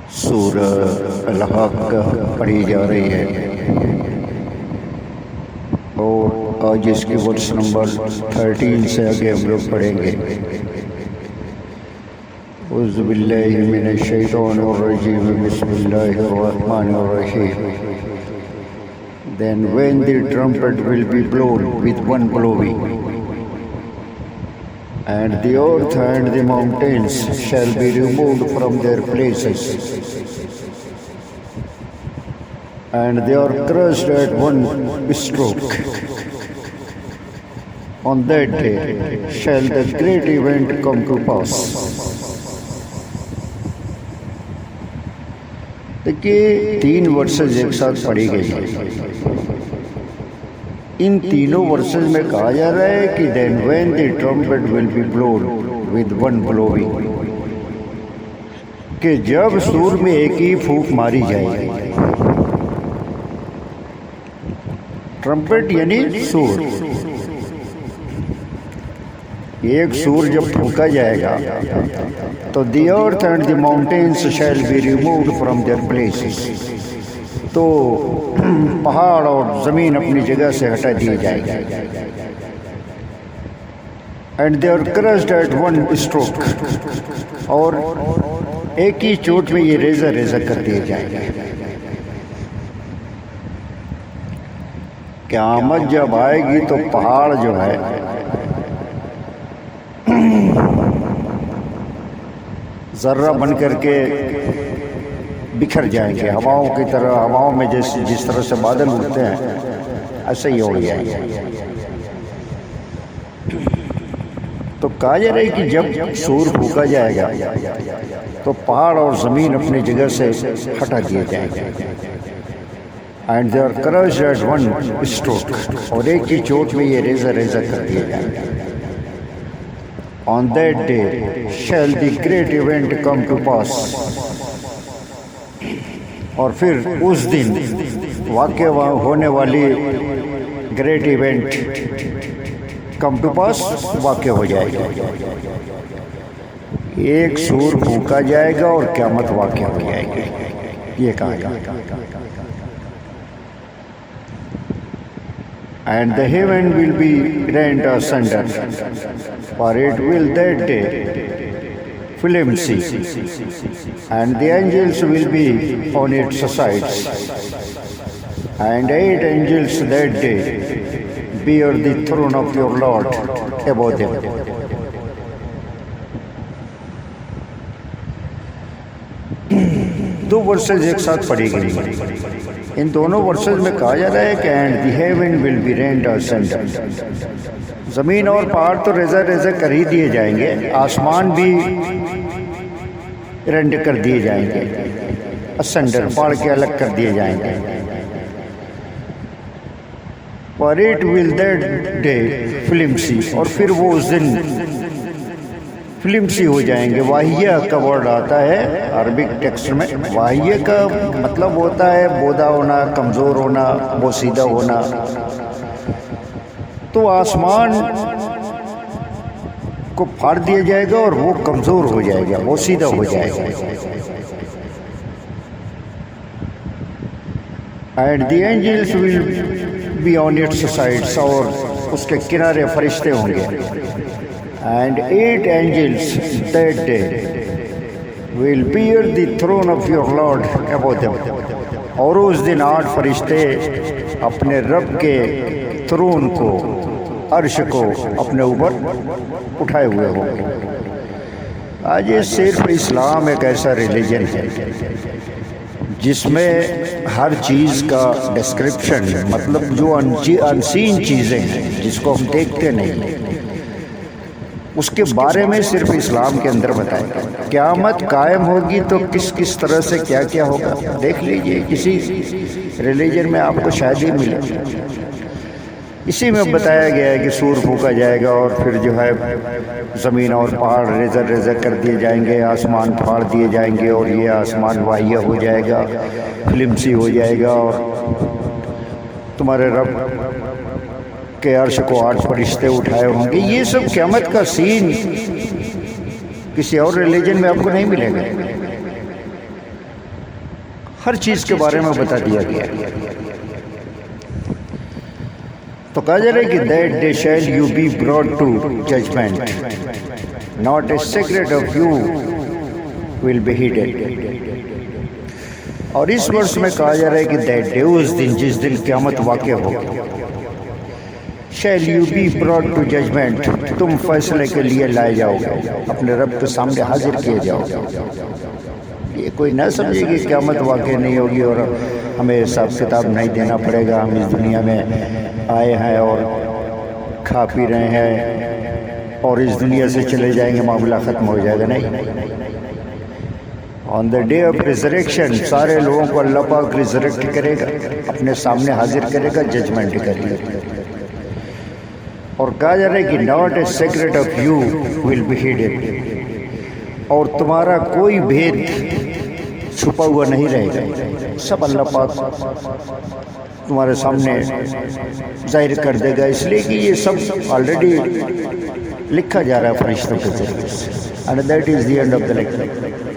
सूरह अल-हक़ पढ़ी जा रही है और आज इसकी वर्स नंबर 13 से आगे हम लोग पढ़ेंगे। औज़ु बिल्लाहि मिनश शैतानिर रजीम, बिस्मिल्लाहिर रहमानिर रहीम। Then when the trumpet will be blown with one blowing, and the earth and the mountains shall be removed from their places, and they are crushed at one stroke. On that day shall the great event come to pass. देखिए 3 versus एक साथ पढ़ी गई है। इन तीनों versus में कहा जा रहा है कि then when the trumpet will be blown with one blowing, कि जब सूर में एक ही फूंक मारी जाएगी। ट्रम्पेट यानी सूर, एक सूर जब फूंका जाएगा तो the earth and the mountains shall be removed from their places, तो पहाड़ और ज़मीन अपनी जगह से हटा दिए जाएंगे। And they are crushed at one stroke, और एक ही चोट में ये रेज़ा रेज़ा कर दिए जाएंगे। क़यामत जब आएगी तो पहाड़ जो है ज़र्रा बन करके बिखर जाएंगे, हवाओं की तरह। हवाओं में जिस तरह से बादल उड़ते हैं ऐसे ही उड़ जाएंगे। तो कहा जा रहा है कि जब सूर फूंका जाएगा तो पहाड़ और ज़मीन अपनी जगह से हटा दिए जाएंगे। And they are crushed at one stroke, और एक ही चोट में ये रेज़ा रेज़ा कर दिए जाएंगे। On that day shall the great event come to pass, और फिर उस दिन वाक़ होने वाली great event come to pass वाक़ हो जाएगा। एक सूर फूंका जाएगा और क़यामत वाक़ हो जाएगी, ये कहा गया। And the haven will be rent asunder, for it will that day flimsy, and the angels will be on its sides, and 8 angels that day bear the throne of your Lord above them. दो versus एक साथ पढ़ी गई। इन दोनों versus में कहा जा रहा है कि and the haven will be rent asunder, ज़मीन और पहाड़ तो रेज़ा रेज़ा कर ही दिए जाएंगे, आसमान भी रेंट कर दिए जाएंगे, असंडर फाड़ के अलग कर दिए जाएंगे। For it will that day फ्लिम्सी, और फिर वो उस दिन फ्लिम्सी हो जाएंगे। वाहिया का वर्ड आता है अरबिक टेक्स्ट में। वाहिया का मतलब होता है बोदा होना, कमज़ोर होना, बोसीदा होना। तो आसमान को फाड़ दिया जाएगा और वो कमज़ोर हो जाएगा, वो सीधा हो जाएगा। And the angels will be on its sides, और उसके किनारे फरिश्ते होंगे। And 8 angels that day will bear the throne of your lord above them, और उस दिन 8 फरिश्ते अपने रब के थ्रोन को, अर्श को अपने ऊपर उठाए हुए होंगे। आज ये सिर्फ इस्लाम एक ऐसा रिलीजन है जिसमें हर चीज़ का डिस्क्रिप्शन, मतलब जो अनसीन चीज़ें हैं जिसको हम देखते नहीं, उसके बारे में सिर्फ इस्लाम के अंदर बताएगा। क़यामत कायम होगी तो किस किस तरह से क्या क्या होगा देख लीजिए, किसी रिलीजन में आपको शायद ही मिले। इसी में बताया गया है कि सूर फूंका जाएगा और फिर जो है ज़मीन और पहाड़ रेज़ा रेज़ा कर दिए जाएंगे, आसमान फाड़ दिए जाएंगे, और ये आसमान वाहिया हो जाएगा, फ्लिम्सी हो जाएगा, और तुम्हारे रब के अर्श को 8 फरिश्ते उठाए होंगे। ये सब क़यामत का सीन किसी और रिलीजन में आपको नहीं मिलेगा। हर चीज़ के बारे में बता दिया गया। तो कहा जा रहा है कि that day shall you be brought to judgement, not a secret of you will be hidden. और इस वर्ष में कहा जा रहा है कि दैट डे, उस दिन, जिस दिन क़यामत वाक़या हो, shall you be brought to judgement, तुम फैसले के लिए लाए जाओगे, अपने रब के सामने हाजिर किए जाओगे। ये कोई ना समझे कि क़यामत वाक़या नहीं होगी और हमें हिसाब किताब नहीं देना पड़ेगा, हम इस दुनिया में आए हैं और खा पी रहे हैं और इस दुनिया से चले जाएंगे, मामला ख़त्म हो जाएगा। नहीं, on the day of resurrection सारे लोगों को अल्लाह पाक रिजरेक्ट करेगा, अपने सामने हाजिर करेगा, जजमेंट करेगा। और कहा जा रहा है कि not a secret of you will be hidden, और तुम्हारा कोई भेद छुपा हुआ नहीं रहेगा, सब अल्लाह पाक तुम्हारे सामने जाहिर कर देगा, इसलिए कि ये सब ऑलरेडी लिखा जा रहा है फरिश्तों के जरिए से। And that is the end of the lecture.